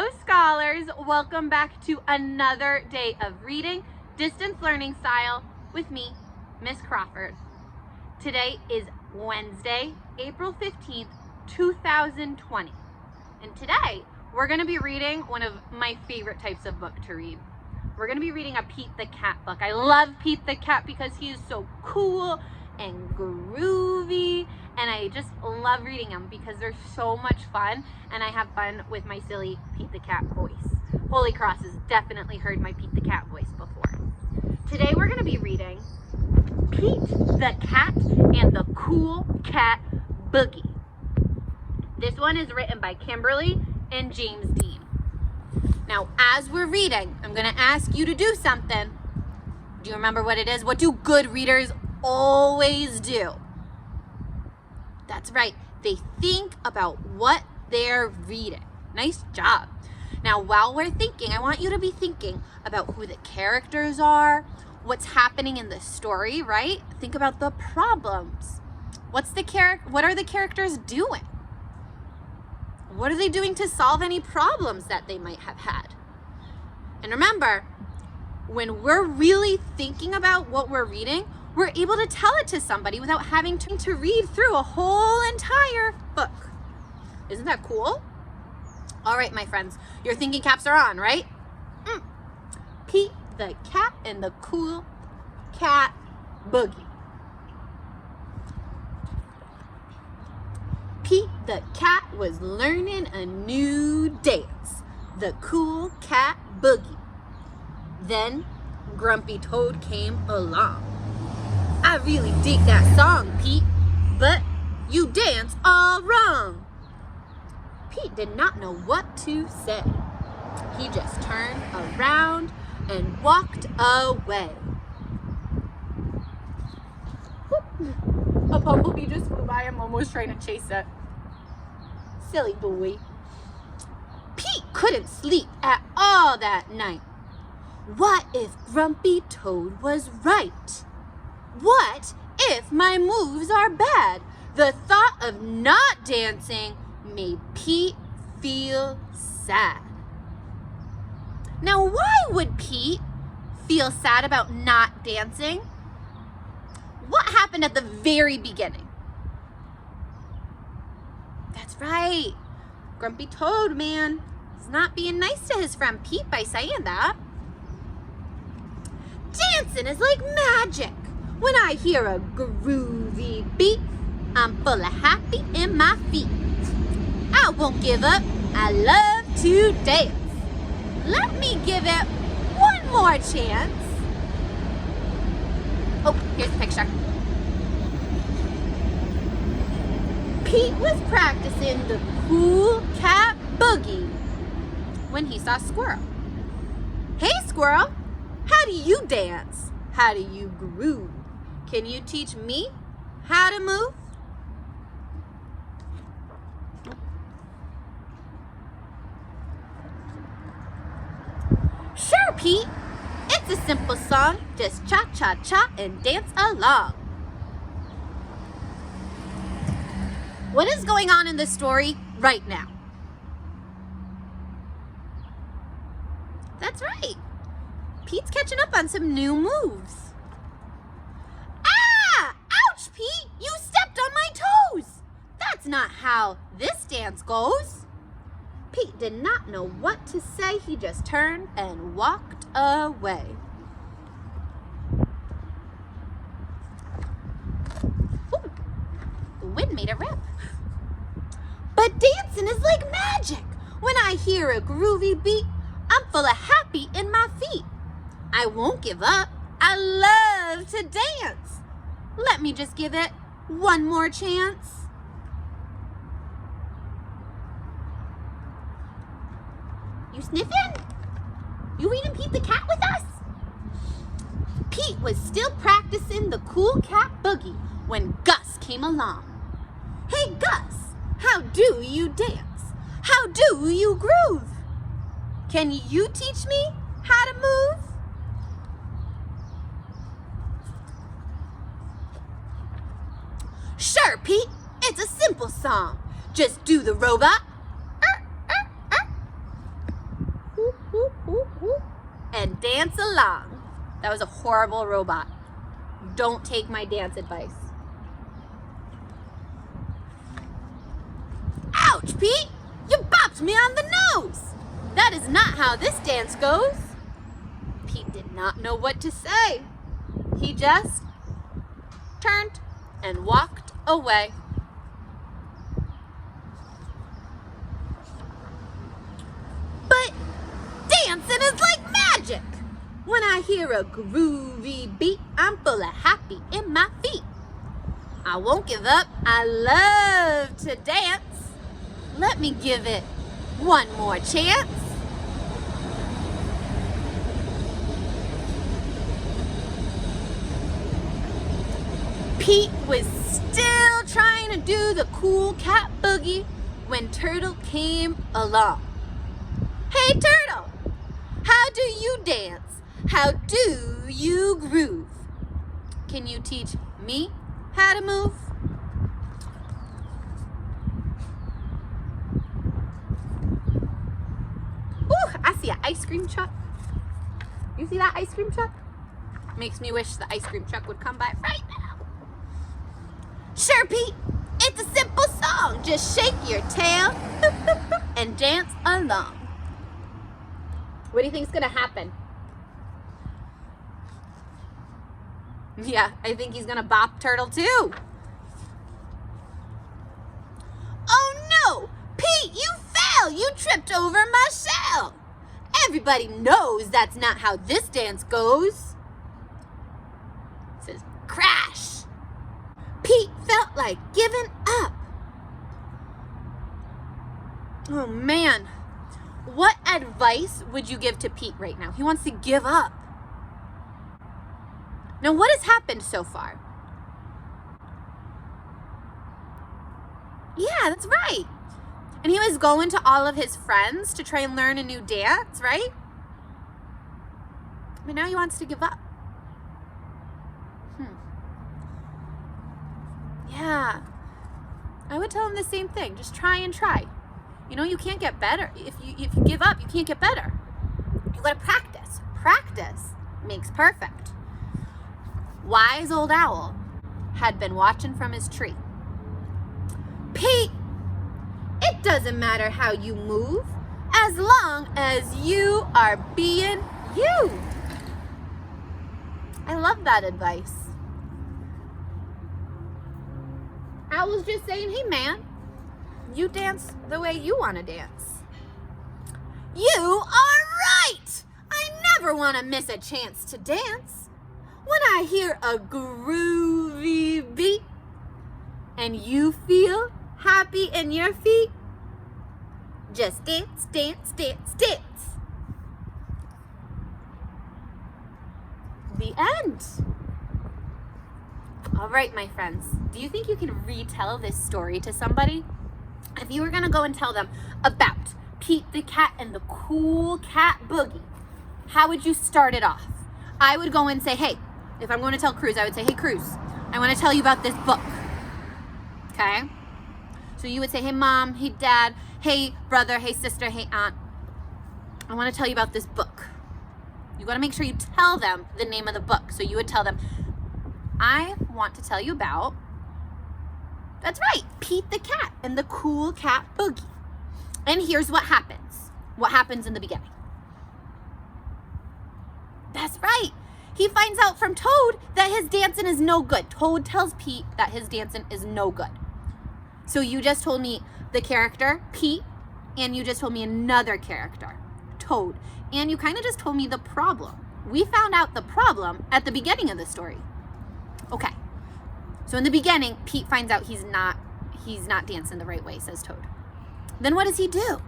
Hello, scholars. Welcome back to another day of reading, distance learning style with me, Miss Crawford. Today is Wednesday, April 15th, 2020. And today we're going to be reading one of my favorite types of book to read. We're going to be reading a Pete the Cat book. I love Pete the Cat because he is so cool and groovy, and I just love reading them because they're so much fun, and I have fun with my silly Pete the Cat voice. Holy Cross has definitely heard my Pete the Cat voice before. Today we're going to be reading Pete the Cat and the Cool Cat Boogie. This one is written by Kimberly and James Dean. Now, as we're reading, I'm going to ask you to do something. Do you remember what it is? What do good readers always do? That's right. They think about what they're reading. Nice job. Now, while we're thinking, I want you to be thinking about who the characters are, what's happening in the story, right? Think about the problems. What are the characters doing? What are they doing to solve any problems that they might have had? And remember, when we're really thinking about what we're reading, we're able to tell it to somebody without having to read through a whole entire book. Isn't that cool? All right, my friends, your thinking caps are on, right? Pete the Cat and the Cool Cat Boogie. Pete the Cat was learning a new dance, the Cool Cat Boogie. Then Grumpy Toad came along. I really dig that song, Pete, but you dance all wrong. Pete did not know what to say. He just turned around and walked away. A bumblebee just flew by. I'm almost trying to chase it. Silly boy. Pete couldn't sleep at all that night. What if Grumpy Toad was right? What if my moves are bad? The thought of not dancing made Pete feel sad. Now, why would Pete feel sad about not dancing? What happened at the very beginning? That's right. Grumpy Toad, man, is not being nice to his friend Pete by saying that. Dancing is like magic. When I hear a groovy beat, I'm full of happy in my feet. I won't give up. I love to dance. Let me give it one more chance. Oh, here's the picture. Pete was practicing the Cool Cat Boogie when he saw Squirrel. Hey, Squirrel, how do you dance? How do you groove? Can you teach me how to move? Sure, Pete. It's a simple song. Just cha-cha-cha and dance along. What is going on in the story right now? That's right. Pete's catching up on some new moves. Ah! Ouch, Pete! You stepped on my toes! That's not how this dance goes. Pete did not know what to say. He just turned and walked away. Ooh, the wind made it rip. But dancing is like magic. When I hear a groovy beat, I'm full of happy in my feet. I won't give up. I love to dance. Let me just give it one more chance. You sniffing? You reading Pete the Cat with us? Pete was still practicing the Cool Cat Boogie when Gus came along. Hey, Gus, how do you dance? How do you groove? Can you teach me how to move? Sure, Pete. It's a simple song. Just do the robot. dance along. That was a horrible robot. Don't take my dance advice. Ouch, Pete! You bopped me on the nose! That is not how this dance goes. Pete did not know what to say. He just turned and walked away. But dancing is like magic. When I hear a groovy beat, I'm full of happy in my feet. I won't give up. I love to dance. Let me give it one more chance. Pete was still trying to do the Cool Cat Boogie when Turtle came along. Hey Turtle, how do you dance? How do you groove? Can you teach me how to move? Ooh, I see an ice cream truck. You see that ice cream truck? Makes me wish the ice cream truck would come by right now. Sure, Pete, it's a simple song. Just shake your tail and dance along. What do you think's gonna happen? Yeah, I think he's gonna bop Turtle too. Oh no! Pete, you fell! You tripped over my shell! Everybody knows that's not how this dance goes. It says crash. Pete felt like giving up. Oh man, what advice would you give to Pete right now? He wants to give up. Now, what has happened so far? Yeah, that's right. And he was going to all of his friends to try and learn a new dance, right? But now he wants to give up. Yeah. I would tell him the same thing. Just try and try. You know, you can't get better. If you give up, you can't get better. You gotta practice. Practice makes perfect. Wise old owl had been watching from his tree. Pete, it doesn't matter how you move as long as you are being you. I love that advice. Owl's just saying, hey man, you dance the way you want to dance. You are right! I never want to miss a chance to dance. When I hear a groovy beat and you feel happy in your feet, just dance, dance, dance, dance. The end. All right, my friends, do you think you can retell this story to somebody? If you were gonna go and tell them about Pete the Cat and the Cool Cat Boogie, how would you start it off? I would go and say, hey, if I'm going to tell Cruz, I would say, hey Cruz, I want to tell you about this book. Okay? So you would say, hey mom, hey dad, hey brother, hey sister, hey aunt, I want to tell you about this book. You got to make sure you tell them the name of the book. So you would tell them, I want to tell you about, that's right, Pete the Cat and the Cool Cat Boogie. And here's what happens. What happens in the beginning? That's right. He finds out from Toad that his dancing is no good. Toad tells Pete that his dancing is no good. So you just told me the character, Pete, and you just told me another character, Toad. And you kind of just told me the problem. We found out the problem at the beginning of the story. Okay. So in the beginning, Pete finds out he's not dancing the right way, says Toad. Then what does he do?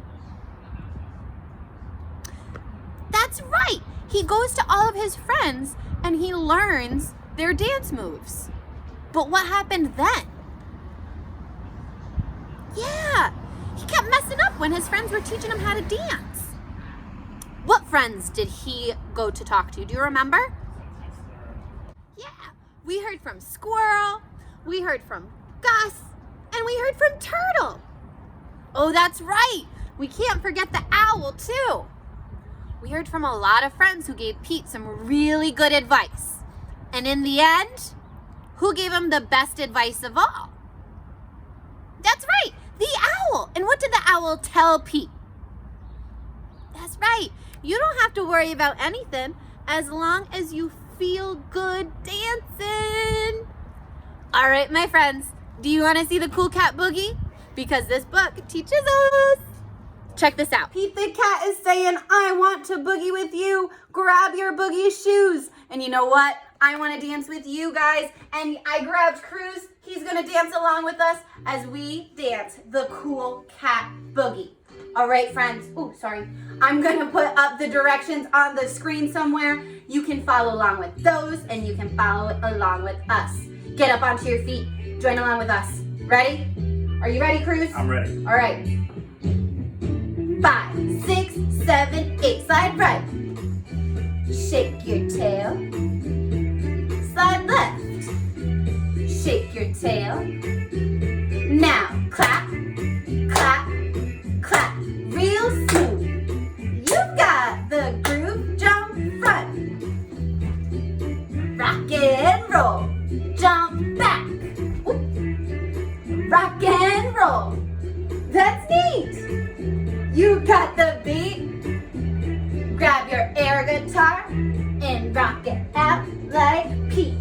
That's right. He goes to all of his friends and he learns their dance moves. But what happened then? Yeah, he kept messing up when his friends were teaching him how to dance. What friends did he go to talk to? Do you remember? Yeah, we heard from Squirrel, we heard from Gus, and we heard from Turtle. Oh, that's right. We can't forget the owl too. we heard from a lot of friends who gave Pete some really good advice. And in the end, who gave him the best advice of all? That's right, the owl. And what did the owl tell Pete? That's right, you don't have to worry about anything as long as you feel good dancing. All right, my friends, do you want to see the Cool Cat Boogie? Because this book teaches us. Check this out. Pete the cat is saying, I want to boogie with you. Grab your boogie shoes. And you know what? I want to dance with you guys. And I grabbed Cruz. He's going to dance along with us as we dance the Cool Cat Boogie. All right, friends. Oh, sorry. I'm going to put up the directions on the screen somewhere. You can follow along with those and you can follow along with us. Get up onto your feet. Join along with us. Ready? Are you ready, Cruz? I'm ready. All right. 5, 6, 7, 8. Slide right. Shake your tail. Slide left. Shake your tail. Now clap, clap, clap. Real smooth. You've got the groove. Jump front. Rock and roll. Jump back. Whoop. Rock and roll. That's neat. You got the beat. Grab your air guitar and rock it out like Pete.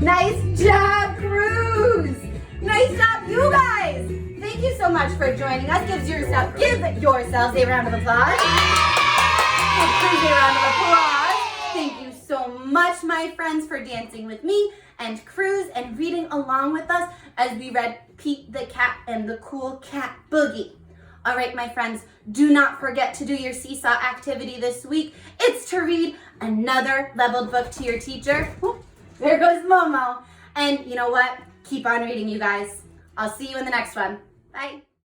Nice job, Cruz. Nice job, you guys. Thank you so much for joining us. Give yourselves a round of applause. Give Cruz a round of applause. Thank you so much, my friends, for dancing with me and Cruz and reading along with us as we read Pete the Cat and the Cool Cat Boogie. All right, my friends, do not forget to do your seesaw activity this week. It's to read another leveled book to your teacher. Ooh, there goes Momo. And you know what? Keep on reading, you guys. I'll see you in the next one. Bye.